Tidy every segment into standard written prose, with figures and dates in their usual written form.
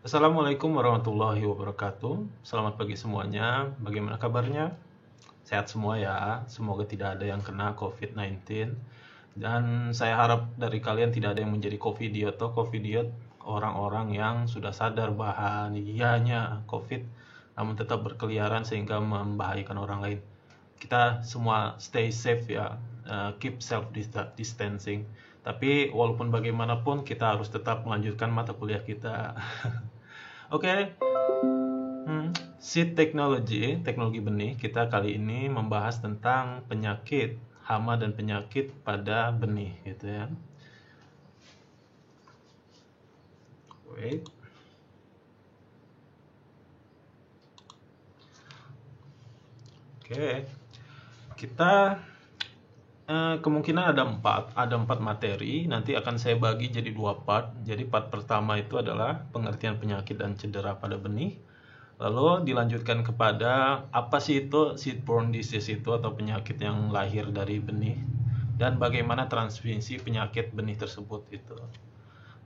Assalamualaikum warahmatullahi wabarakatuh. Selamat pagi semuanya. Bagaimana kabarnya? Sehat semua ya. Semoga tidak ada yang kena COVID-19. Dan saya harap dari kalian tidak ada yang menjadi covidiot atau covidiot, orang-orang yang sudah sadar bahayanya COVID namun tetap berkeliaran sehingga membahayakan orang lain. Kita semua stay safe ya, keep self distancing. Tapi walaupun bagaimanapun kita harus tetap melanjutkan mata kuliah kita. Oke, Seed Technology, teknologi benih, kita kali ini membahas tentang penyakit, hama dan penyakit pada benih gitu ya. Wait. Oke, kita kemungkinan ada empat materi. Nanti akan saya bagi jadi dua part. Jadi part pertama itu adalah pengertian penyakit dan cedera pada benih. Lalu dilanjutkan kepada apa sih itu seedborne disease itu atau penyakit yang lahir dari benih dan bagaimana transmisi penyakit benih tersebut itu.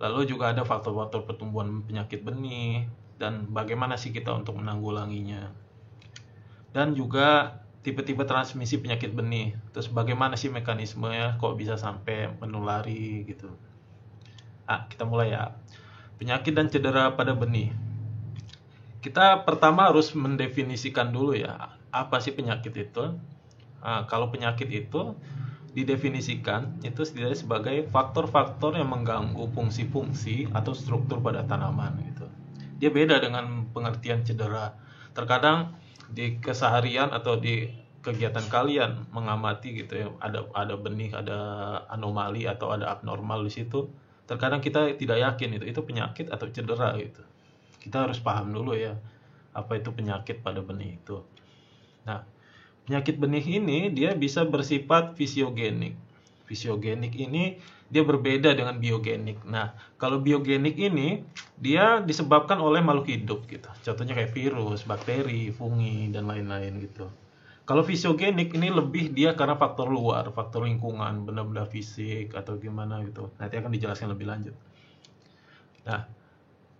Lalu juga ada faktor-faktor pertumbuhan penyakit benih dan bagaimana sih kita untuk menanggulanginya. Dan juga tipe-tipe transmisi penyakit benih. Terus bagaimana sih mekanismenya kok bisa sampai menulari gitu. Kita mulai ya. Penyakit dan cedera pada benih. Kita pertama harus mendefinisikan dulu ya, apa sih penyakit itu? Kalau penyakit itu didefinisikan itu setidaknya sebagai faktor-faktor yang mengganggu fungsi-fungsi atau struktur pada tanaman gitu. Dia beda dengan pengertian cedera. Terkadang di keseharian atau di kegiatan kalian mengamati gitu ya, ada benih, ada anomali atau ada abnormal di situ. Terkadang kita tidak yakin itu penyakit atau cedera gitu. Kita harus paham dulu ya, apa itu penyakit pada benih itu. Nah, penyakit benih ini dia bisa bersifat fisiogenik. Fisiogenik ini dia berbeda dengan biogenik. Nah, kalau biogenik ini dia disebabkan oleh makhluk hidup gitu. Contohnya kayak virus, bakteri, fungi dan lain-lain gitu. Kalau fisiogenik ini lebih dia karena faktor luar, faktor lingkungan, benda-benda fisik atau gimana gitu. Nanti akan dijelaskan lebih lanjut. Nah,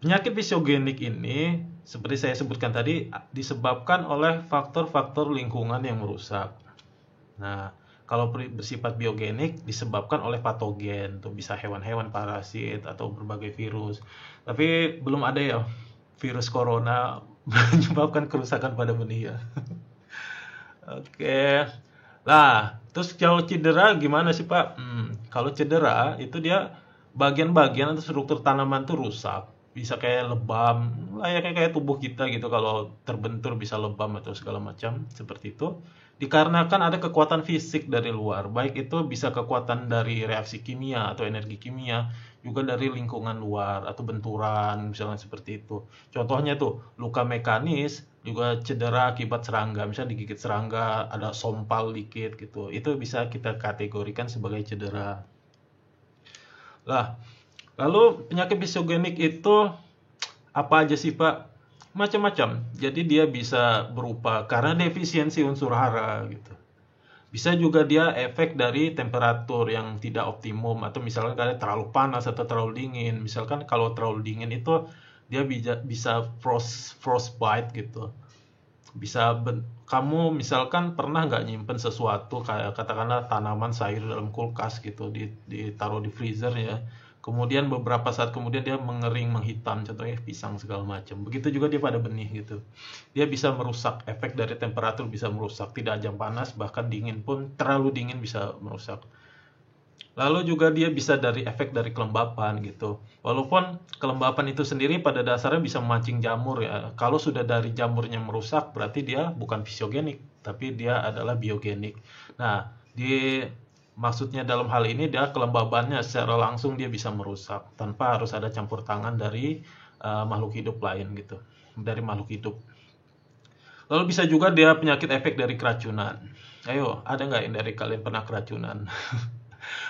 penyakit fisiogenik ini seperti saya sebutkan tadi disebabkan oleh faktor-faktor lingkungan yang merusak. Nah, kalau bersifat biogenik disebabkan oleh patogen, tuh bisa hewan-hewan parasit atau berbagai virus. Tapi belum ada ya virus corona menyebabkan kerusakan pada benih ya. Oke. Lah, terus kalau cedera gimana sih Pak? Kalau cedera itu dia bagian-bagian atau struktur tanaman tuh rusak. Bisa kayak lebam, layaknya kayak tubuh kita gitu kalau terbentur bisa lebam atau segala macam seperti itu. Dikarenakan ada kekuatan fisik dari luar, baik itu bisa kekuatan dari reaksi kimia atau energi kimia, juga dari lingkungan luar atau benturan misalnya seperti itu. Contohnya tuh luka mekanis, juga cedera akibat serangga, misalnya digigit serangga, ada sompal dikit gitu. Itu bisa kita kategorikan sebagai cedera. Lah, lalu penyakit fisiogenik itu apa aja sih Pak? Macam-macam. Jadi dia bisa berupa karena defisiensi unsur hara gitu. Bisa juga dia efek dari temperatur yang tidak optimum atau misalkan kalian terlalu panas atau terlalu dingin. Misalkan kalau terlalu dingin itu dia bisa frostbite gitu. Kamu misalkan pernah nggak nyimpen sesuatu kayak katakanlah tanaman sayur dalam kulkas gitu ditaruh di freezer ya. Kemudian beberapa saat kemudian dia mengering, menghitam, contohnya pisang segala macam. Begitu juga dia pada benih gitu. Dia bisa merusak, efek dari temperatur bisa merusak, tidak aja panas, bahkan dingin pun terlalu dingin bisa merusak. Lalu juga dia bisa dari efek dari kelembapan gitu. Walaupun kelembapan itu sendiri pada dasarnya bisa memancing jamur ya. Kalau sudah dari jamurnya merusak berarti dia bukan fisiogenik, tapi dia adalah biogenik. Nah, maksudnya dalam hal ini dia kelembabannya secara langsung dia bisa merusak tanpa harus ada campur tangan dari makhluk hidup lain gitu, dari makhluk hidup. Lalu bisa juga dia penyakit efek dari keracunan. Ayo, ada nggak yang dari kalian pernah keracunan?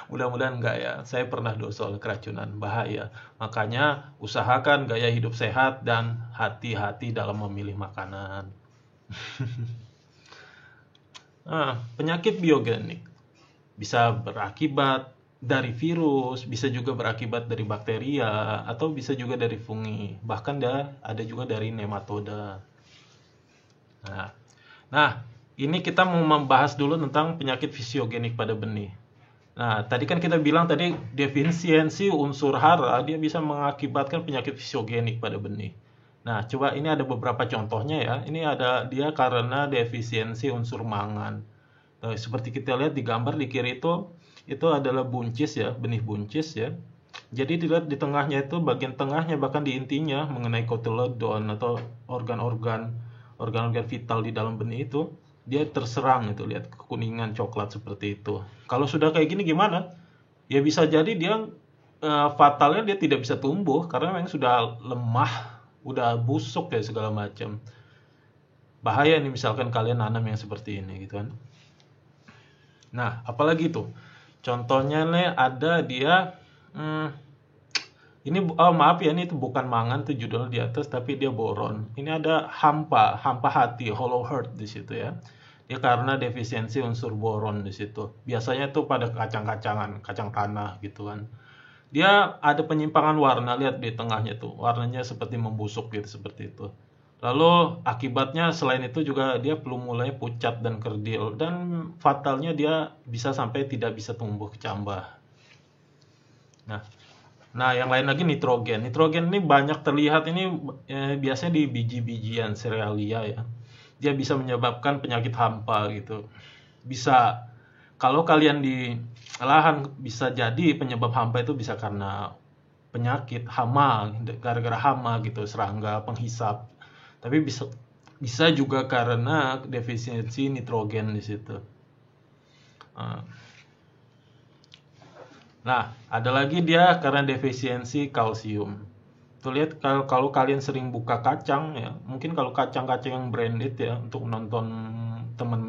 Mudah-mudahan enggak ya. Saya pernah soal keracunan, bahaya. Makanya usahakan gaya hidup sehat dan hati-hati dalam memilih makanan. Penyakit biogenik bisa berakibat dari virus, bisa juga berakibat dari bakteria, atau bisa juga dari fungi. Bahkan ada juga dari nematoda. Nah, nah, ini kita mau membahas dulu tentang penyakit fisiogenik pada benih. Nah, tadi kan kita bilang tadi defisiensi unsur hara dia bisa mengakibatkan penyakit fisiogenik pada benih. Nah, coba ini ada beberapa contohnya ya. Ini ada dia karena defisiensi unsur mangan. Nah, seperti kita lihat di gambar di kiri itu adalah buncis ya, benih buncis ya. Jadi dilihat di tengahnya itu bagian tengahnya bahkan di intinya mengenai kotyledon atau organ-organ vital di dalam benih itu dia terserang itu, lihat kekuningan coklat seperti itu. Kalau sudah kayak gini gimana? Ya bisa jadi dia fatalnya dia tidak bisa tumbuh karena memang sudah lemah, udah busuk ya segala macam. Bahaya nih misalkan kalian nanam yang seperti ini gitu kan. Nah, apalagi tuh? Contohnya nih ada dia ini maaf ya, ini itu bukan mangan tuh judul di atas tapi dia boron. Ini ada hampa hati, hollow heart di situ ya. Dia karena defisiensi unsur boron di situ. Biasanya tuh pada kacang-kacangan, kacang tanah gitu kan. Dia ada penyimpangan warna, lihat di tengahnya tuh. Warnanya seperti membusuk gitu seperti itu. Lalu akibatnya selain itu juga dia perlu mulai pucat dan kerdil dan fatalnya dia bisa sampai tidak bisa tumbuh kecambah. Nah, yang lain lagi nitrogen. Nitrogen ini banyak terlihat ini biasanya di biji-bijian serealia ya. Dia bisa menyebabkan penyakit hampa gitu. Bisa, kalau kalian di lahan bisa jadi penyebab hampa itu bisa karena penyakit hama, gara-gara hama gitu, serangga, penghisap. Tapi bisa juga karena defisiensi nitrogen di situ. Nah, ada lagi dia karena defisiensi kalsium. Tuh lihat kalau kalian sering buka kacang ya, mungkin kalau kacang-kacang yang branded ya untuk nonton temen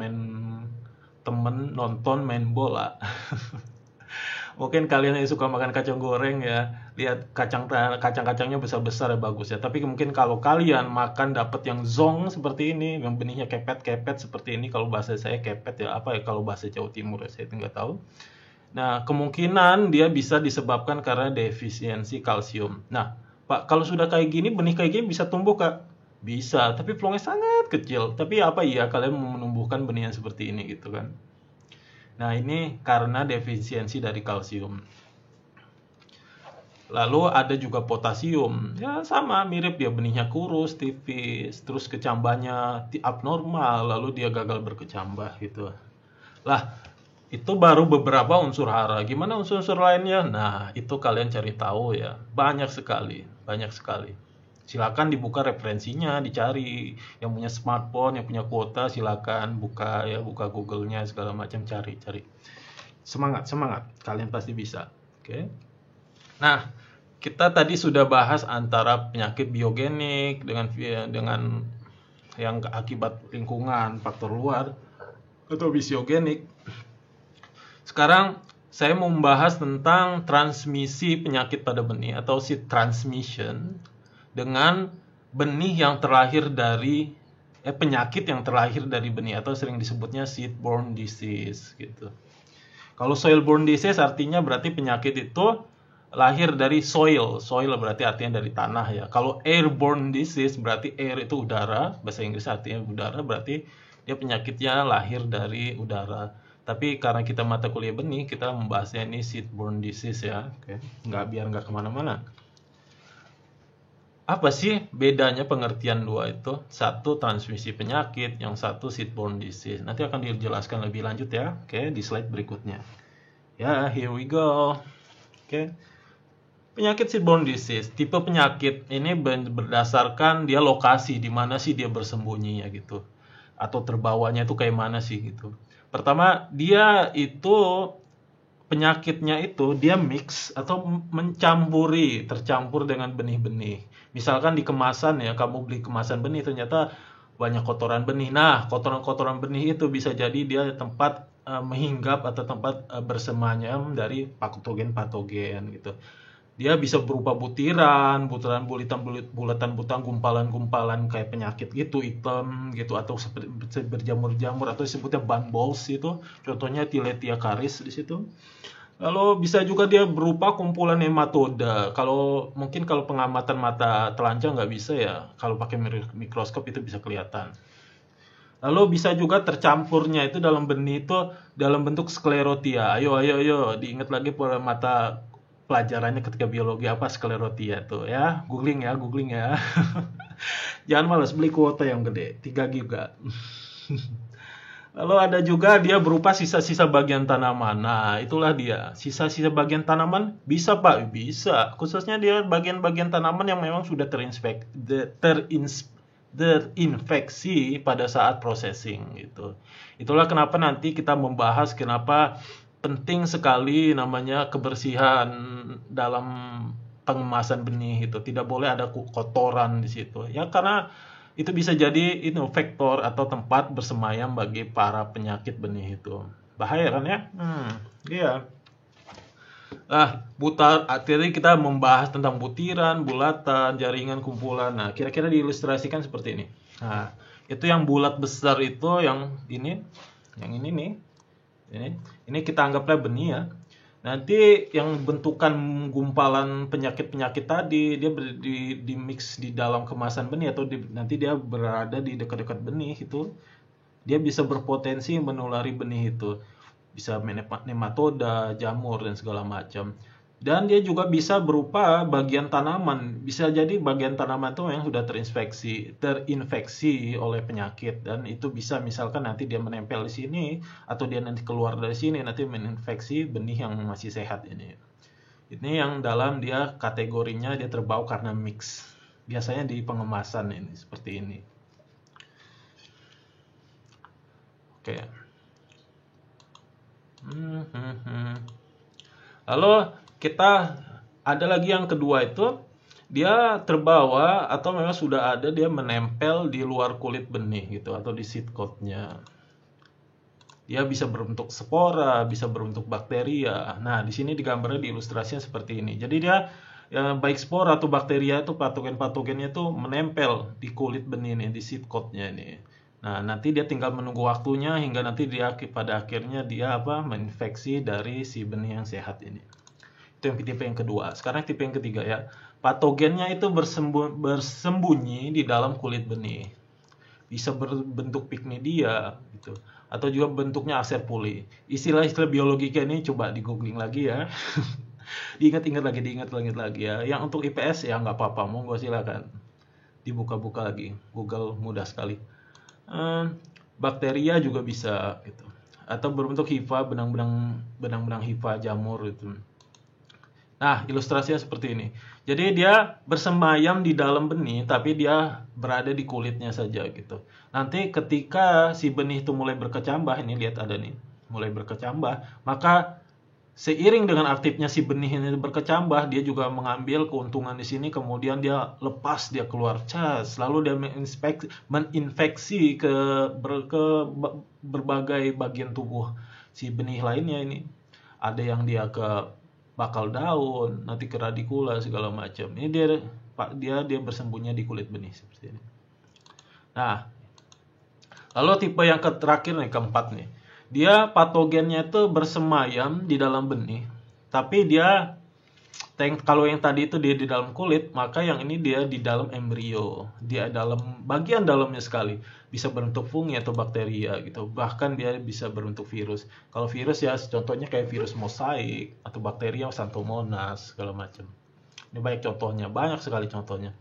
nonton main bola. Mungkin kalian yang suka makan kacang goreng ya, lihat kacang-kacangnya besar-besar ya bagus ya. Tapi mungkin kalau kalian makan dapat yang zong seperti ini, yang benihnya kepet-kepet seperti ini, kalau bahasa saya kepet ya, apa ya kalau bahasa Jawa Timur ya, saya nggak tahu. Nah, kemungkinan dia bisa disebabkan karena defisiensi kalsium. Nah, Pak, kalau sudah kayak gini, benih kayak gini bisa tumbuh, Kak? Bisa, tapi peluangnya sangat kecil. Tapi apa iya kalian mau menumbuhkan benih yang seperti ini gitu kan? Nah, ini karena defisiensi dari kalsium. Lalu ada juga potasium. Ya sama, mirip dia benihnya kurus, tipis, terus kecambahnya abnormal, lalu dia gagal berkecambah gitu. Lah, itu baru beberapa unsur hara. Gimana unsur-unsur lainnya? Nah, itu kalian cari tahu ya. Banyak sekali, banyak sekali. Silakan dibuka referensinya, dicari. Yang punya smartphone, yang punya kuota, silakan buka ya, buka Google-nya segala macam, cari. Semangat. Kalian pasti bisa. Oke. Nah, kita tadi sudah bahas antara penyakit biogenik dengan yang akibat lingkungan, faktor luar atau fisiogenik. Sekarang saya mau membahas tentang transmisi penyakit pada benih atau seed transmission dengan benih yang terlahir dari penyakit yang terlahir dari benih atau sering disebutnya seed-borne disease gitu. Kalau soil-borne disease artinya berarti penyakit itu lahir dari soil. Soil berarti artinya dari tanah ya. Kalau airborne disease berarti air itu udara, bahasa Inggris artinya udara, berarti dia penyakitnya lahir dari udara. Tapi karena kita mata kuliah benih, kita membahasnya ini seed-borne disease ya. Oke. Biar nggak kemana-mana. Apa sih bedanya pengertian dua itu? Satu transmisi penyakit, yang satu seed-borne disease. Nanti akan dijelaskan lebih lanjut ya. Oke, di slide berikutnya. Ya, here we go. Oke. Penyakit seed-borne disease, tipe penyakit ini berdasarkan dia lokasi, di mana sih dia bersembunyinya gitu. Atau terbawanya itu kayak mana sih gitu. Pertama, dia itu penyakitnya itu dia mix atau tercampur dengan benih-benih. Misalkan di kemasan ya, kamu beli kemasan benih ternyata banyak kotoran benih. Nah, kotoran-kotoran benih itu bisa jadi dia tempat menghinggap atau tempat bersemayam dari patogen-patogen gitu. Dia bisa berupa bulatan, gumpalan-gumpalan kayak penyakit gitu, hitam gitu, atau berjamur-jamur atau disebutnya bun balls itu. Contohnya Tiletia caris di situ. Lalu bisa juga dia berupa kumpulan nematoda. Kalau pengamatan mata telanjang nggak bisa ya. Kalau pakai mikroskop itu bisa kelihatan. Lalu bisa juga tercampurnya itu dalam benih itu dalam bentuk sklerotia. Ayo, diingat lagi pada mata pelajarannya ketika biologi apa sklerotia tuh ya. Googling ya. Jangan malas beli kuota yang gede, 3 giga. Lalu ada juga dia berupa sisa-sisa bagian tanaman. Nah, itulah dia. Sisa-sisa bagian tanaman bisa, Pak, bisa. Khususnya dia bagian-bagian tanaman yang memang sudah terinfeksi pada saat processing gitu. Itulah kenapa nanti kita membahas kenapa penting sekali namanya kebersihan dalam pengemasan benih itu. Tidak boleh ada kotoran di situ. Ya karena itu bisa jadi vektor atau tempat bersemayam bagi para penyakit benih itu. Bahaya kan ya? Iya. Akhirnya kita membahas tentang butiran, bulatan, jaringan, kumpulan. Nah, kira-kira diilustrasikan seperti ini. Nah, itu yang bulat besar itu yang ini nih. Ini kita anggaplah benih ya. Nanti yang bentukan gumpalan penyakit-penyakit tadi dia di mix di dalam kemasan benih atau nanti dia berada di dekat-dekat benih itu dia bisa berpotensi menulari benih itu, bisa nematoda, jamur dan segala macam. Dan dia juga bisa berupa bagian tanaman, bisa jadi bagian tanaman itu yang sudah terinfeksi oleh penyakit dan itu bisa misalkan nanti dia menempel di sini atau dia nanti keluar dari sini nanti menginfeksi benih yang masih sehat ini. Ini yang dalam dia kategorinya dia terbau karena mix. Biasanya di pengemasan ini seperti ini. Oke. Lalu kita ada lagi yang kedua itu dia terbawa atau memang sudah ada dia menempel di luar kulit benih gitu atau di seed coat-nya. Dia bisa berbentuk spora, bisa berbentuk bakteria. Nah, di sini digambarnya di ilustrasinya seperti ini. Jadi dia baik spora atau bakteria itu patogen-patogennya itu menempel di kulit benih ini, di seed coat-nya ini. Nah, nanti dia tinggal menunggu waktunya hingga nanti dia pada akhirnya dia menginfeksi dari si benih yang sehat ini. Itu yang tipe yang kedua. Sekarang tipe yang ketiga ya. Patogennya itu bersembunyi di dalam kulit benih. Bisa berbentuk pigmedia gitu. Atau juga bentuknya aserpuli. Istilah-istilah biologi ini coba di googling lagi ya. diingat lagi ya. Yang untuk IPS ya nggak apa-apa, monggo silakan. Dibuka-buka lagi. Google mudah sekali. Bakteria juga bisa gitu. Atau berbentuk hifa, benang-benang hifa jamur gitu. Nah, ilustrasinya seperti ini. Jadi dia bersemayam di dalam benih, tapi dia berada di kulitnya saja gitu. Nanti ketika si benih itu mulai berkecambah, ini lihat ada nih, mulai berkecambah, maka seiring dengan aktifnya si benih ini berkecambah, dia juga mengambil keuntungan di sini, kemudian dia lepas, dia keluar cas, lalu dia menginfeksi ke berbagai bagian tubuh si benih lainnya ini. Ada yang dia ke bakal daun, nanti ke radikula segala macam. Ini dia bersembunyi di kulit benih seperti ini. Nah, lalu tipe yang terakhir nih, keempat nih. Dia patogennya itu bersemayam di dalam benih, tapi dia kalau yang tadi itu dia di dalam kulit, maka yang ini dia di dalam embrio. Dia dalam bagian dalamnya sekali. Bisa berbentuk fungi atau bakteria gitu. Bahkan dia bisa berbentuk virus. Kalau virus ya contohnya kayak virus mosaik atau bakteria Xanthomonas segala macam. Ini banyak contohnya, banyak sekali contohnya.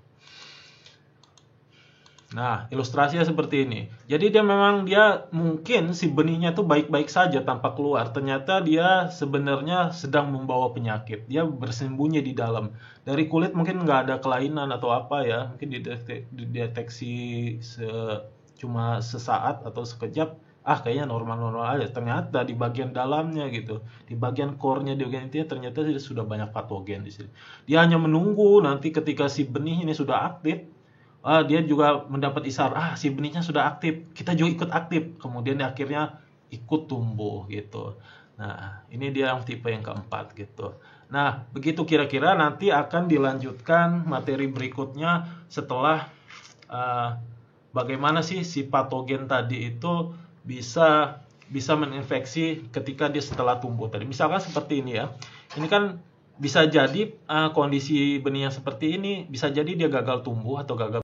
Nah, ilustrasinya seperti ini. Jadi dia mungkin si benihnya tuh baik-baik saja tanpa keluar. Ternyata dia sebenarnya sedang membawa penyakit. Dia bersembunyi di dalam. Dari kulit mungkin nggak ada kelainan atau apa ya. Mungkin dideteksi cuma sesaat atau sekejap. Kayaknya normal-normal aja. Ternyata di bagian dalamnya gitu. Di bagian core-nya, di bagian intinya ternyata sudah banyak patogen di sini. Dia hanya menunggu nanti ketika si benih ini sudah aktif. Dia juga mendapat isyarat, si benihnya sudah aktif, kita juga ikut aktif, kemudian akhirnya ikut tumbuh gitu. Nah, ini dia yang tipe yang keempat gitu. Nah, begitu kira-kira nanti akan dilanjutkan materi berikutnya setelah bagaimana sih si patogen tadi itu bisa bisa menginfeksi ketika dia setelah tumbuh tadi. Misalkan seperti ini ya. Ini kan bisa jadi kondisi benihnya seperti ini, bisa jadi dia gagal tumbuh atau gagal